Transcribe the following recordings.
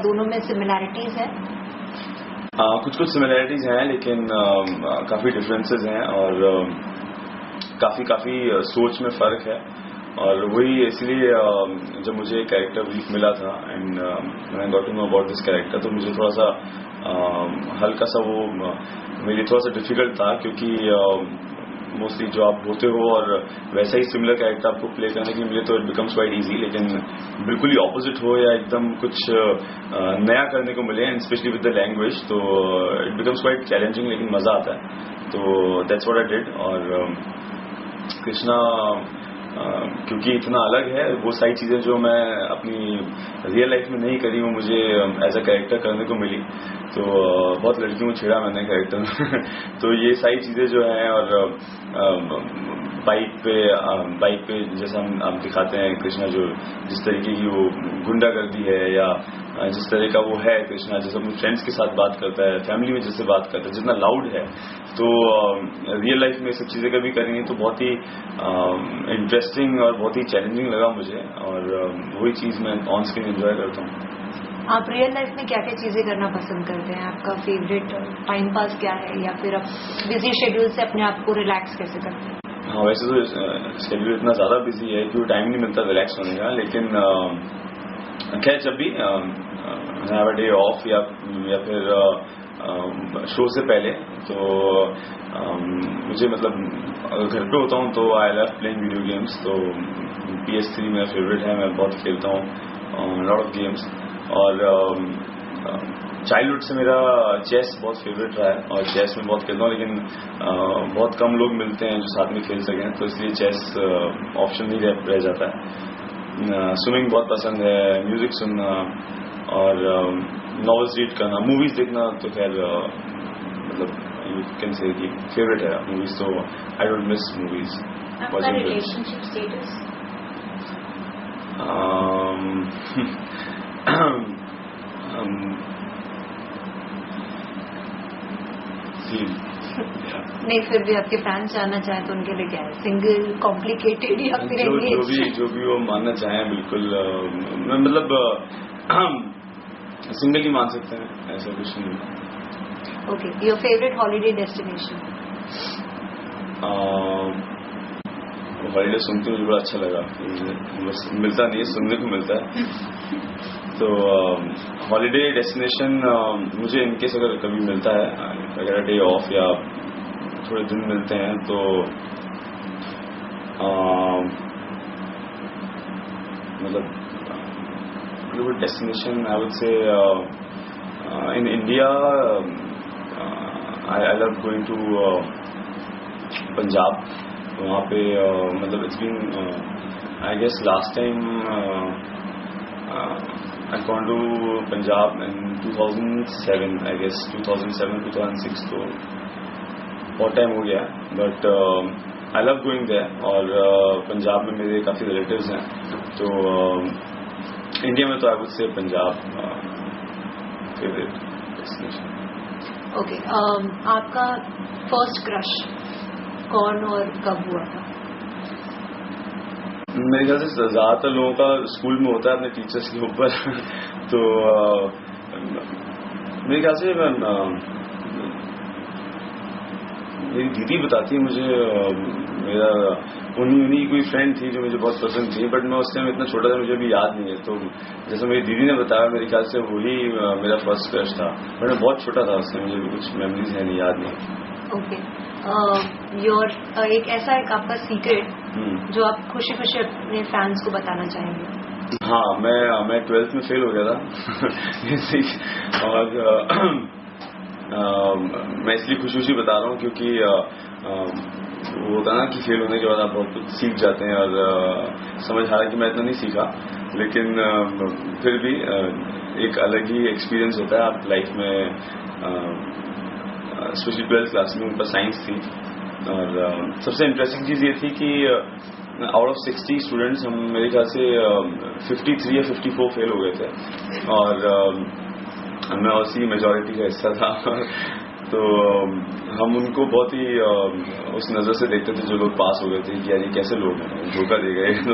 दोनों में सिमिलैरिटीज है? कुछ सिमिलैरिटीज हैं, लेकिन काफ़ी डिफरेंसेस हैं और काफ़ी सोच में फ़र्क है। और वही इसलिए जब मुझे कैरेक्टर ब्रीफ मिला था and I got to know about this character, तो मुझे थोड़ा सा हल्का सा वो मेरे लिए थोड़ा सा डिफिकल्ट था, क्योंकि मोस्टली जो आप होते हो और वैसा ही सिमिलर कैरेक्टर आपको प्ले करने के लिए मिले तो इट बिकम्स क्वाइट इजी, लेकिन बिल्कुल ही ऑपोजिट हो या एकदम कुछ नया करने को मिले and specially with the language, तो इट बिकम्स क्वाइट चैलेंजिंग, लेकिन मज़ा आता है। तो दैट्स व्हाट आई डिड। और कृष्णा क्योंकि इतना अलग है, वो सारी चीज़ें जो मैं अपनी रियल लाइफ में नहीं करी वो मुझे एज अ कैरेक्टर करने को मिली। तो बहुत लड़कियों को छेड़ा मैंने कैरेक्टर में तो ये सारी चीज़ें जो हैं, और बाइक पे जैसा हम दिखाते हैं कृष्णा, जो जिस तरीके की वो गुंडागर्दी है या जिस तरह का वो है कृष्णा, जैसे अपने फ्रेंड्स के साथ बात करता है, फैमिली में जैसे बात करता है, जितना लाउड है, तो रियल लाइफ में सब चीज़ें कभी करेंगे तो बहुत ही इंटरेस्टिंग और बहुत ही चैलेंजिंग लगा मुझे, और वही चीज़ मैं ऑन स्क्रीन एंजॉय करता हूँ। आप रियल लाइफ में क्या क्या चीज़ें करना पसंद करते हैं? आपका फेवरेट टाइम पास क्या है, या फिर आप बिजी शेड्यूल से अपने आप को रिलैक्स कैसे करते हैं? हाँ, वैसे तो शेड्यूल इतना ज़्यादा बिजी है कि टाइम नहीं मिलता रिलैक्स होने का, लेकिन खैर जब भी हैव अ डे ऑफ या फिर शो से पहले, तो मुझे मतलब घर पे होता हूँ तो I love playing video games. तो PS3 मेरा फेवरेट है, मैं बहुत खेलता हूँ लॉट ऑफ गेम्स। और चाइल्डहुड से मेरा चेस बहुत फेवरेट रहा है, और चेस में बहुत खेलता हूँ, लेकिन बहुत कम लोग मिलते हैं जो साथ में खेल सकें, तो इसलिए चेस ऑप्शन नहीं रह जाता है। स्विमिंग बहुत पसंद है, म्यूजिक सुनना और नॉवेल्स रीड करना, मूवीज देखना तो खैर मतलब यू कैन से कि फेवरेट है मूवीज, तो आई डोंट मिस मूवीज। आपका रिलेशनशिप स्टेटस? नहीं, फिर भी आपके फैंस जानना चाहें तो उनके लिए क्या है? सिंगल, कॉम्प्लिकेटेड या फिर जो भी वो मानना चाहें, बिल्कुल मतलब सिंगल ही मान सकते हैं, ऐसा कुछ नहीं। Okay, your favourite holiday destination? Holiday सुनते मुझे बड़ा अच्छा लगा, बस मिलता नहीं है, सुनने को मिलता है। तो हॉलीडे डेस्टिनेशन मुझे इनकेस अगर कभी मिलता है, अगर डे ऑफ या थोड़े दिन मिलते हैं, तो मतलब destination I would say in India I love going to Punjab. वहाँ पे मतलब it's been I guess last time I've gone to Punjab in 2007, I guess 2007-2006, तो बहुत टाइम हो गया, but I love going there। और पंजाब में मेरे काफ़ी रिलेटिव्स हैं, तो इंडिया में तो I would say Punjab favourite destination. Okay, आपका फर्स्ट क्रश कौन और कब हुआ था? मेरे ख्याल से ज़्यादातर लोगों का स्कूल में होता है अपने टीचर्स के ऊपर तो मेरे ख्याल से मेरी दीदी बताती है मुझे, मेरा उन्हीं कोई फ्रेंड थी जो मुझे बहुत पसंद थी, बट मैं उस टाइम इतना छोटा था, मुझे अभी याद नहीं है। तो जैसे मेरी दीदी ने बताया, मेरे ख्याल से वही मेरा फर्स्ट क्रश था, बट मैं बहुत छोटा था, उससे मुझे कुछ मेमोरीज है नहीं, याद नहीं। ओके, एक ऐसा एक आपका सीक्रेट जो आप खुशी खुशी अपने फैंस को बताना चाहेंगे? हाँ, मैं 12th में फेल हो गया था और मैं इसलिए खुशी बता रहा हूँ क्योंकि वो होता है ना कि फेल होने के बाद आप बहुत कुछ सीख जाते हैं, और समझ आ रहा कि मैं इतना नहीं सीखा, लेकिन फिर भी एक अलग ही एक्सपीरियंस होता है आप लाइफ में। स्पेशली 12th क्लास में उन पर साइंस थी, और सबसे इंटरेस्टिंग चीज़ ये थी कि आउट ऑफ 60 स्टूडेंट्स हम मेरे ख्याल से 53 या 54 फेल हो गए थे, और मैं उसी मेजॉरिटी का हिस्सा था तो हम उनको बहुत ही उस नज़र से देखते थे जो लोग पास हो गए थे कि यार ये कैसे लोग हैं, धोखा दे गए। तो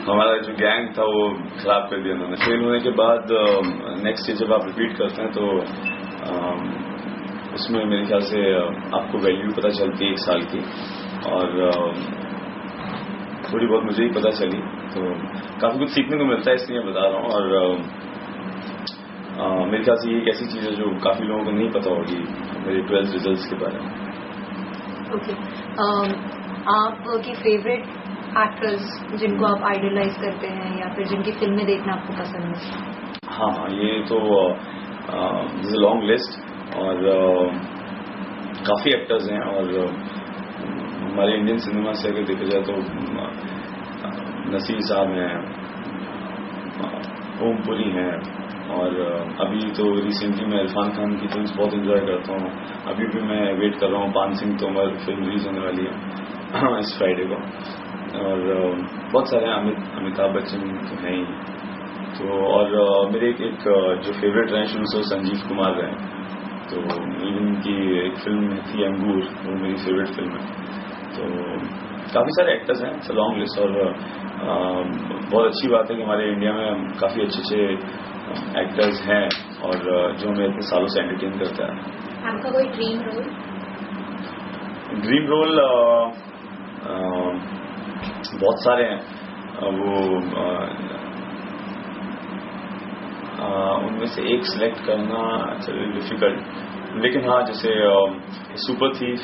हमारा जो गैंग था वो खराब कर दिया उन्होंने। फेल होने के बाद नेक्स्ट ईयर जब आप रिपीट करते हैं तो उसमें मेरे ख्याल से आपको वैल्यू पता चलती है 1 साल की, और थोड़ी बहुत मुझे ही पता चली, तो काफ़ी कुछ सीखने को मिलता है, इसलिए बता रहा हूँ। और मेरे ख्याल से ये एक ऐसी चीज़ है जो काफ़ी लोगों को नहीं पता होगी मेरे 12th रिजल्ट्स के बारे में। ओके, आपकी फेवरेट एक्टर्स जिनको आप आइडलाइज करते हैं या फिर जिनकी फिल्में देखना आपको पसंद है? हाँ, ये तो दिस अ लॉन्ग लिस्ट, और काफ़ी एक्टर्स हैं। और हमारे इंडियन सिनेमा से अगर देखा जाए तो नसीर साहब हैं, ओमपुरी हैं, और अभी तो रिसेंटली मैं इरफान खान की फिल्म्स बहुत एंजॉय करता हूँ। अभी भी मैं वेट कर रहा हूँ, पान सिंह तोमर फिल्म रिलीज होने वाली है इस फ्राइडे को। और बहुत सारे हैं, अमिताभ बच्चन तो हैं ही। तो और मेरे एक जो फेवरेट रहे शुरू से संजीव कुमार रहे, तो इवन की एक फिल्म थी अंगूर, वो मेरी फेवरेट फिल्म है। तो काफ़ी सारे एक्टर्स हैं, इट्स अ लॉन्ग लिस्ट। और बहुत अच्छी बात है कि हमारे इंडिया में काफ़ी अच्छे एक्टर्स हैं और जो हमें इतने सालों से एंटरटेन करता है। आपका कोई ड्रीम रोल? ड्रीम रोल बहुत सारे हैं, वो उनमें से एक सिलेक्ट करना चलिए डिफिकल्ट, लेकिन हाँ, जैसे सुपर थीफ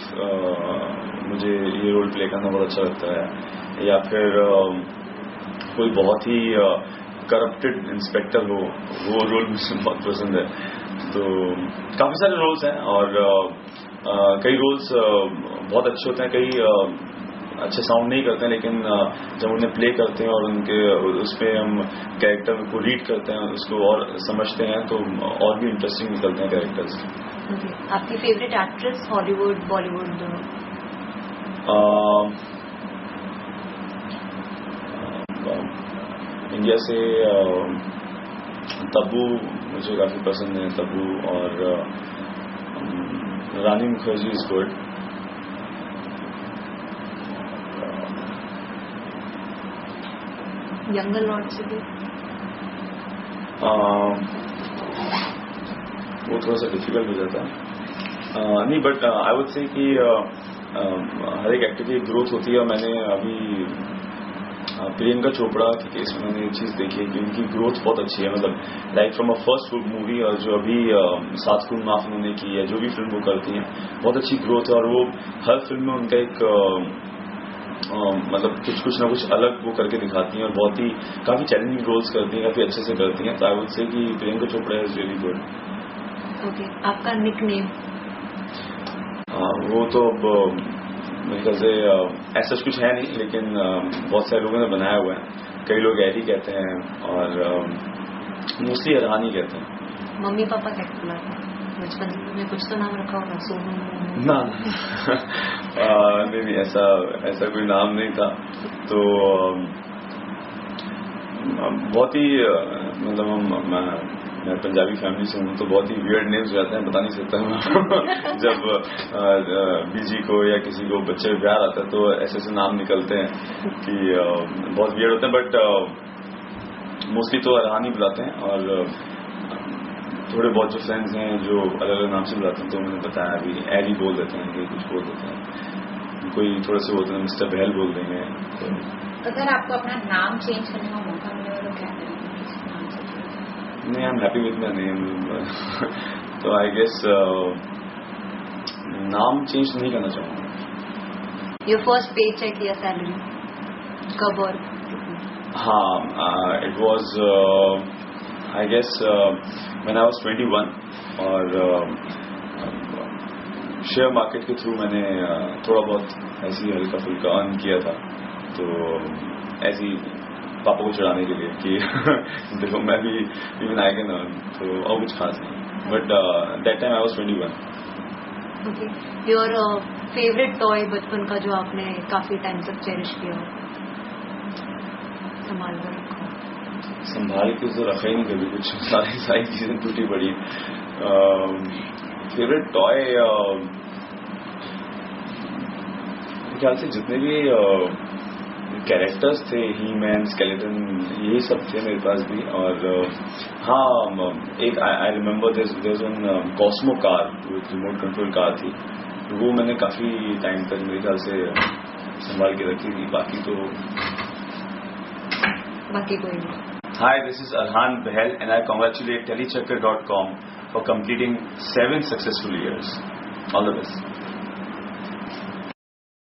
मुझे ये रोल प्ले करना बहुत अच्छा लगता है, या फिर कोई बहुत ही करप्टेड इंस्पेक्टर हो, वो रोल मुझे बहुत पसंद है। तो काफ़ी सारे रोल्स हैं, और कई रोल्स बहुत अच्छे होते हैं, कई अच्छे साउंड नहीं करते हैं, लेकिन जब उन्हें प्ले करते हैं और उनके उस पर हम कैरेक्टर को रीड करते हैं, उसको और समझते हैं, तो और भी इंटरेस्टिंग निकलते हैं कैरेक्टर्स। आपकी फेवरेट एक्ट्रेस हॉलीवुड बॉलीवुड दोनों? इंडिया से तब्बू मुझे काफ़ी पसंद है, तब्बू, और Rani Mukherjee is good. Younger lord से भी वो थोड़ा सा डिफिकल्ट हो जाता है। नहीं, बट आई वुड से कि हर एक एक्टर की ग्रोथ होती है, और मैंने अभी प्रियंका चोपड़ा के केस में मैंने ये चीज़ देखी है कि उनकी ग्रोथ बहुत अच्छी है, मतलब like from a first movie, और जो अभी 7 खून माफ उन्होंने की है, जो भी फिल्म वो करती हैं, बहुत अच्छी ग्रोथ है। और वो हर फिल्म में उनका एक मतलब कुछ ना कुछ अलग वो करके दिखाती हैं, और बहुत ही काफ़ी चैलेंजिंग रोल्स करती हैं, काफ़ी अच्छे से करती हैं। तो आई वुड से कि Priyanka Chopra is really good. Okay, आपका निकनेम? वो तो अब मेरे ख्याल से ऐसा कुछ है नहीं, लेकिन बहुत सारे लोगों ने बनाया हुआ है। कई लोग एडी कहते हैं, और मोस्टली अरहानी कहते हैं। मम्मी पापा क्या बुलाते हैं? बचपन में कुछ तो नाम रखा होगा, सोनू? ना नहीं, ऐसा कोई नाम नहीं था। तो बहुत ही मतलब मैं पंजाबी फैमिली से हूँ, तो बहुत ही वियर्ड नेम्स हो जाते हैं, बता नहीं सकता मैं जब बीजी को या किसी को बच्चे में प्यार आता है, तो ऐसे नाम निकलते हैं कि बहुत वियर्ड होते हैं। बट मोस्टली तो अरहानी बुलाते हैं, और थोड़े बहुत जो फ्रेंड्स हैं जो अलग अलग नाम से बुलाते हैं, तो उन्होंने बताया अभी एडी बोल देते हैं, कि कुछ बोल देते हैं, कोई थोड़े से बोलते हैं मिस्टर बहल बोल देंगे। तो अगर आपको अपना नाम चेंज करने का मौका मिले तो क्या करेंगे? नहीं, I am happy with my name. तो आई गेस नाम चेंज नहीं करना चाहूँगा। योर फर्स्ट पे चेक या सैलरी कब और? हाँ, it was I guess when I was 21, और शेयर मार्केट के थ्रू मैंने थोड़ा बहुत ऐसी हल्का फुल्का अर्न किया था, तो ऐसी पापा को चढ़ाने के लिए कि देखो मैं भी इवन आई कैन अर्न, तो और कुछ खास नहीं। But that time I was 21। Okay, your favourite toy बचपन का जो आपने काफी टाइम तक चेरिश किया हो, संभाल कर रखा? संभाल के तो रखा ही नहीं कभी कुछ, सारी चीजें टूटी पड़ी। फेवरेट टॉय ख्याल से जितने भी कैरेक्टर्स थे, ही मैन, स्केलेटन, यही सब थे मेरे पास भी. और हाँ, एक I remember there one Cosmo car, remote control car थी, तो वो मैंने काफी टाइम तक मेरे ख्याल से संभाल के रखी थी. बाकी कोई नहीं. Hi, this is Arhan Behel and I congratulate Telechecker.com for completing 7 successful years. All the best.